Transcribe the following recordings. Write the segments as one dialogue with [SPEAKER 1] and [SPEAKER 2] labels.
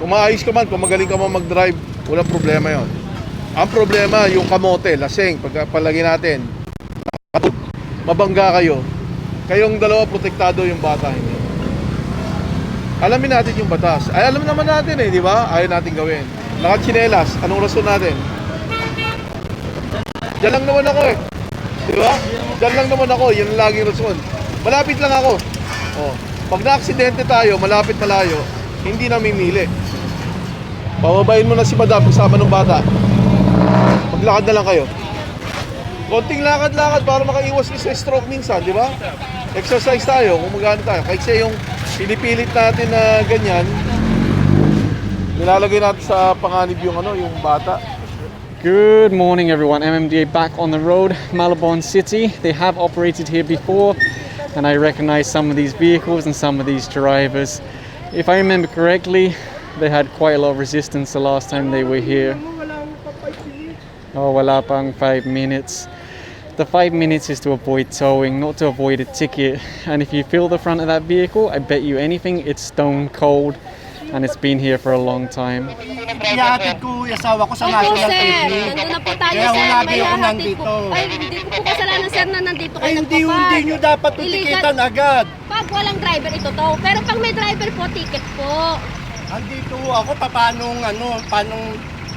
[SPEAKER 1] Kung maayos ka man, kung magaling ka man mag-drive, walang problema yon. Ang problema, yung kamote, lasing, pagpalagay natin, mabangga kayo. Kayong dalawa, protektado yung bata, hindi. Alamin natin yung batas. Ay, alam naman natin di ba? Ayaw natin gawin. Nakatsinelas, anong rason natin? Diyan lang naman ako di ba? Diyan lang naman ako, yun ang laging rason. Malapit lang ako. Pag na-aksidente tayo, malapit malayo, hindi na mimili. Pababayin mo na si madam kasama ng bata. Maglakad na lang kayo. Konting lakad-lakad para makaiwas sa stroke minsan, di ba? Exercise tayo, kung magano tayo. Kasi yung pinipilit natin na ganyan, nilalagay natin sa panganib yung yung bata.
[SPEAKER 2] Good morning everyone, MMDA back on the road, Malabon City. They have operated here before and I recognize some of these vehicles and some of these drivers. If I remember correctly, they had quite a lot of resistance the last time they were here. Oh, wala pang 5 minutes. The 5 minutes is to avoid towing, not to avoid a ticket. And if you feel the front of that vehicle, I bet you anything it's stone cold and it's been here for a long time.
[SPEAKER 3] Ihahatid ko yung asawa ko sa National TV.
[SPEAKER 4] Nandun na po tayo,
[SPEAKER 3] Kaya
[SPEAKER 4] sir.
[SPEAKER 3] lagi ako nandito.
[SPEAKER 4] Ay, hindi ko po kasalanan, sir, na nandito kayo
[SPEAKER 3] Hindi
[SPEAKER 4] nagpapad.
[SPEAKER 3] nyo dapat titikitan agad.
[SPEAKER 4] Pag walang driver, ito to. Pero pag may driver po, ticket po.
[SPEAKER 3] Andito ako,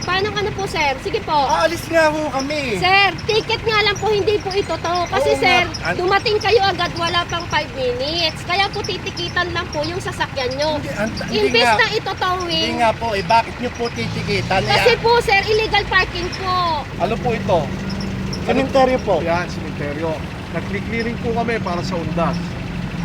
[SPEAKER 4] Paano po, sir? Sige po.
[SPEAKER 3] aalis nga ho kami.
[SPEAKER 4] Sir, ticket nga lang po, hindi po ito to. Kasi
[SPEAKER 3] Oo
[SPEAKER 4] sir,
[SPEAKER 3] nga.
[SPEAKER 4] dumating kayo agad, wala pang 5 minutes. Kaya po titikitan lang po yung sasakyan nyo.
[SPEAKER 3] Hindi
[SPEAKER 4] Imbes
[SPEAKER 3] nga.
[SPEAKER 4] na ito
[SPEAKER 3] Hindi
[SPEAKER 4] towing.
[SPEAKER 3] nga po, bakit nyo po titikitan?
[SPEAKER 4] Kasi po, sir, illegal parking po.
[SPEAKER 1] Ano po ito?
[SPEAKER 3] Sementeryo po.
[SPEAKER 1] Yan, simenteryo. Nag-clearing po kami para sa undas.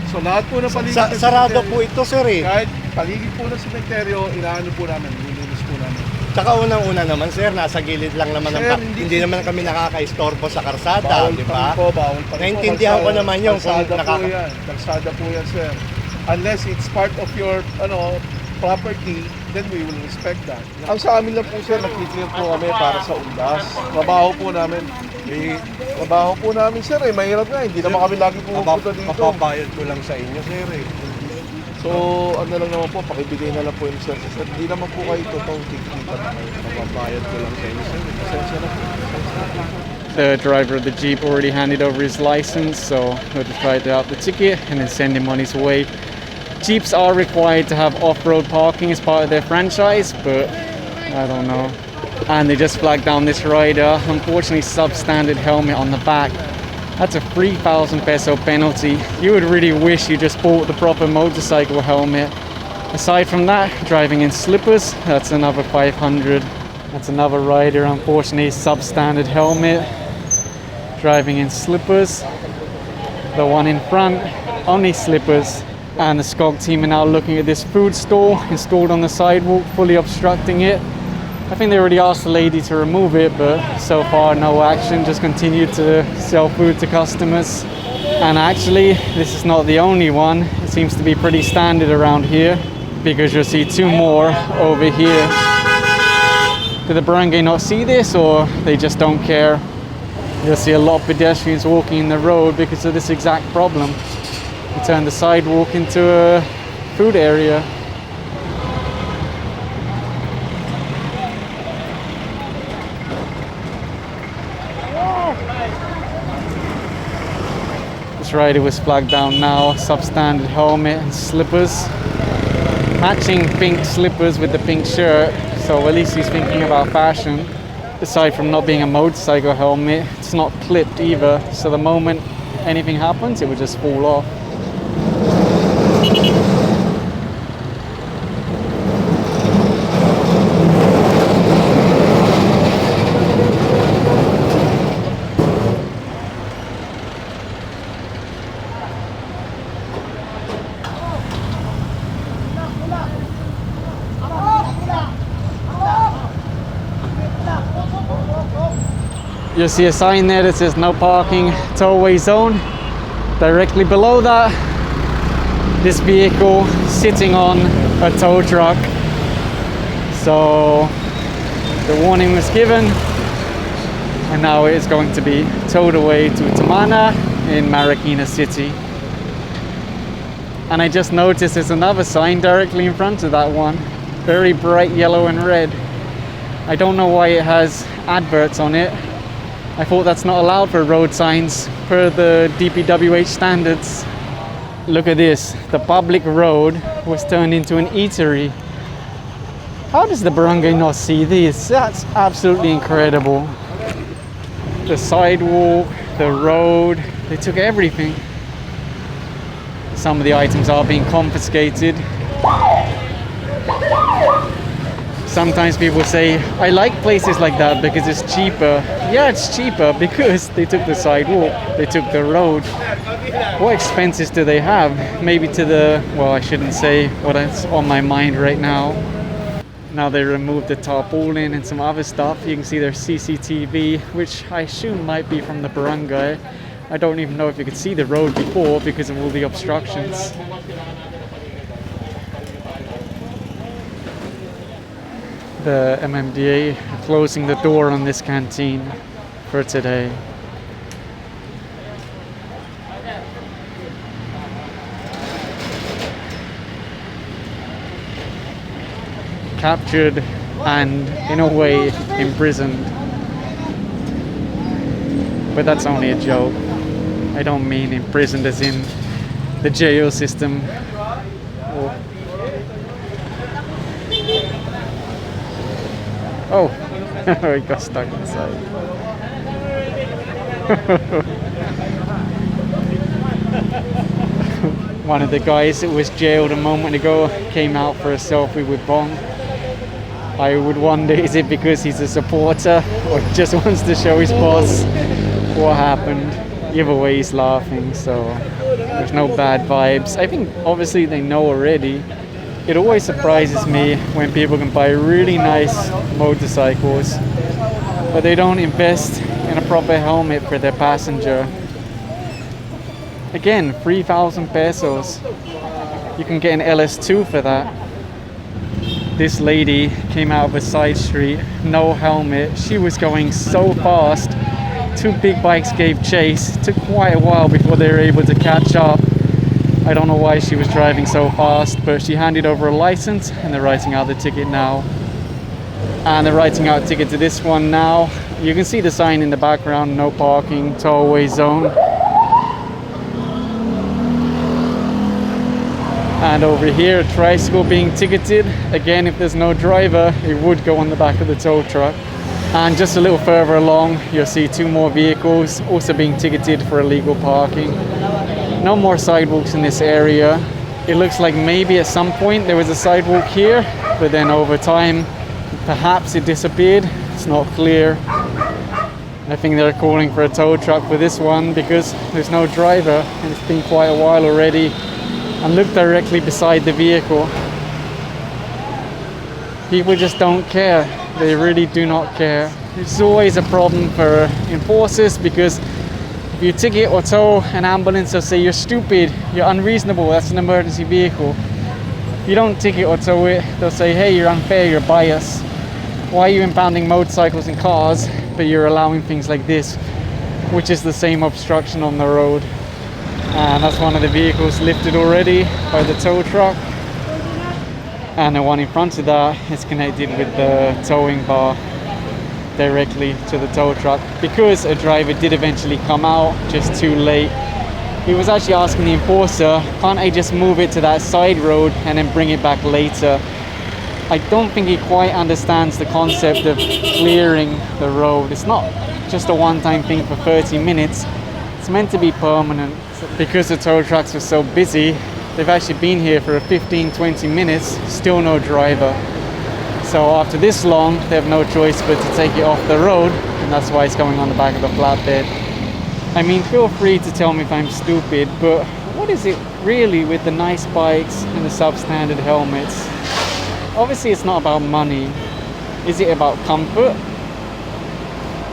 [SPEAKER 1] So lahat po ng paligid ng
[SPEAKER 3] Sarado
[SPEAKER 1] simenteryo,
[SPEAKER 3] po ito, sir
[SPEAKER 1] kahit paligid po ng simenteryo, inaano po namin, nilinis po namin.
[SPEAKER 3] Tsaka unang-una naman, sir, nasa gilid lang naman
[SPEAKER 1] Sir,
[SPEAKER 3] hindi naman kami nakaka-istorbo sa karsada, di ba?
[SPEAKER 1] Bawal pa rin po.
[SPEAKER 3] Naintindihan ko naman yun kung
[SPEAKER 1] Kalsada po yan, sir. Unless it's part of your property, then we will respect that. Ang sa amin lang po, sir, nag-clear po kami para sa undas. Trabaho po namin, sir, mahirap nga. Hindi naman kami lagi pumunta dito.
[SPEAKER 3] Papabayad ko lang sa inyo, sir.
[SPEAKER 1] So, ano lang naman po, pakibigay na lang po yung sir. Sir, hindi naman po kayo totoong tigkita na kayo. Papabayad ko lang sa inyo, sir. Pasensya na po.
[SPEAKER 2] The driver of the Jeep already handed over his license, so we'll just write out the ticket and then send him on his way. Jeeps are required to have off-road parking as part of their franchise, but I don't know. And they just flagged down this rider, unfortunately substandard helmet on the back. That's a 3,000 peso penalty. You would really wish you just bought the proper motorcycle helmet. Aside from that, driving in slippers, that's another 500. That's another rider, unfortunately, substandard helmet. Driving in slippers. The one in front, only slippers. And the SCOG team are now looking at this food stall installed on the sidewalk, fully obstructing it. I think they already asked the lady to remove it, but so far no action, just continue to sell food to customers. And actually, this is not the only one. It seems to be pretty standard around here, because you'll see two more over here. Did the barangay not see this, or they just don't care? You'll see a lot of pedestrians walking in the road because of this exact problem. We turned the sidewalk into a food area. This rider was flagged down now, substandard helmet and slippers. Matching pink slippers with the pink shirt, so at least he's thinking about fashion. Aside from not being a motorcycle helmet, it's not clipped either, so the moment anything happens, it would just fall off. You'll see a sign there that says no parking, tollway zone. Directly below that, this vehicle sitting on a tow truck. So the warning was given, and now it is going to be towed away to Tamana in Marikina City. And I just noticed there's another sign directly in front of that one. very bright yellow and red. I don't know why it has adverts on it. I thought that's not allowed for road signs per the DPWH standards. Look at this, the public road was turned into an eatery. How does the barangay not see this? That's absolutely incredible. The sidewalk, the road, they took everything. Some of the items are being confiscated. Sometimes people say, I like places like that because it's cheaper. Yeah, it's cheaper because they took the sidewalk, they took the road. What expenses do they have? Maybe to the, well, I shouldn't say what's on my mind right now. Now they removed the tarpaulin and some other stuff. You can see their CCTV, which I assume might be from the barangay. I don't even know if you could see the road before because of all the obstructions. The MMDA are closing the door on this canteen for today. Captured and in a way imprisoned. But that's only a joke. I don't mean imprisoned as in the jail system. Oh, he got stuck inside. One of the guys that was jailed a moment ago came out for a selfie with Bong. I would wonder, is it because he's a supporter or just wants to show his boss what happened? Either way, he's laughing, so there's no bad vibes. I think obviously they know already. It always surprises me when people can buy really nice motorcycles, but they don't invest in a proper helmet for their passenger. Again, 3,000 pesos. You can get an LS2 for that. This lady came out of a side street, no helmet. She was going so fast. Two big bikes gave chase. It took quite a while before they were able to catch up. I don't know why she was driving so fast, but she handed over a license and they're writing out the ticket now. And they're writing out a ticket to this one now. You can see the sign in the background, no parking, tollway zone. And over here, a tricycle being ticketed. Again, if there's no driver, it would go on the back of the tow truck. And just a little further along, you'll see two more vehicles also being ticketed for illegal parking. No more sidewalks in this area. It looks like maybe at some point there was a sidewalk here, but then over time, perhaps it disappeared. It's not clear. I think they're calling for a tow truck for this one because there's no driver and it's been quite a while already. And look directly beside the vehicle. People just don't care. They really do not care. It's always a problem for enforcers because if you ticket or tow an ambulance, they'll say you're stupid, you're unreasonable, that's an emergency vehicle. If you don't ticket or tow it, they'll say, hey, you're unfair, you're biased. Why are you impounding motorcycles and cars, but you're allowing things like this, which is the same obstruction on the road. And that's one of the vehicles lifted already by the tow truck. And the one in front of that is connected with the towing bar directly to the tow truck because a driver did eventually come out, just too late. He was actually asking the enforcer, can't I just move it to that side road and then bring it back later? I don't think he quite understands the concept of clearing the road. It's not just a one-time thing for 30 minutes. It's meant to be permanent. Because the tow trucks were so busy, they've actually been here for 15-20 minutes, still no driver. So after this long, they have no choice but to take it off the road, and that's why it's going on the back of the flatbed. I mean, feel free to tell me if I'm stupid, but what is it really with the nice bikes and the substandard helmets? Obviously it's not about money. Is it about comfort?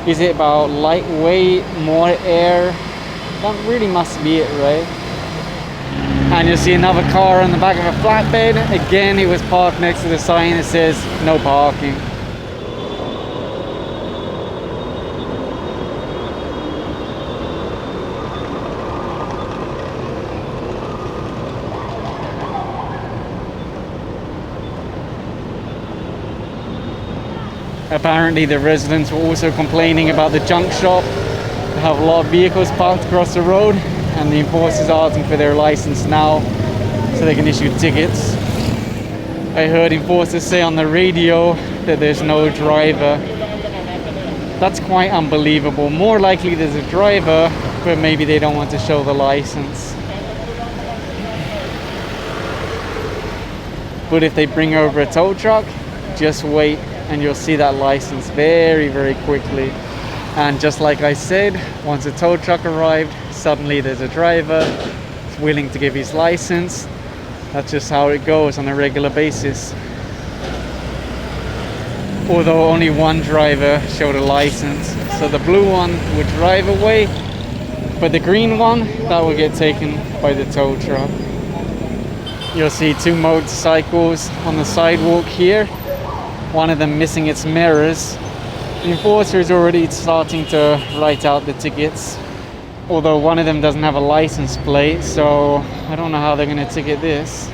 [SPEAKER 2] Is it about lightweight, more air? That really must be it, right? And you'll see another car on the back of a flatbed. Again, it was parked next to the sign that says no parking. Apparently the residents were also complaining about the junk shop. They have a lot of vehicles parked across the road, and the enforcers are asking for their license now so they can issue tickets. I heard enforcers say on the radio that there's no driver. That's quite unbelievable. More likely there's a driver, but maybe they don't want to show the license. But if they bring over a tow truck, just wait and you'll see that license very, very quickly. And just like I said, once a tow truck arrived, suddenly there's a driver willing to give his license. That's just how it goes on a regular basis. Although only one driver showed a license. So the blue one would drive away, but the green one, that will get taken by the tow truck. You'll see two motorcycles on the sidewalk here. One of them missing its mirrors. The enforcer is already starting to write out the tickets. Although one of them doesn't have a license plate, so I don't know how they're going to ticket this.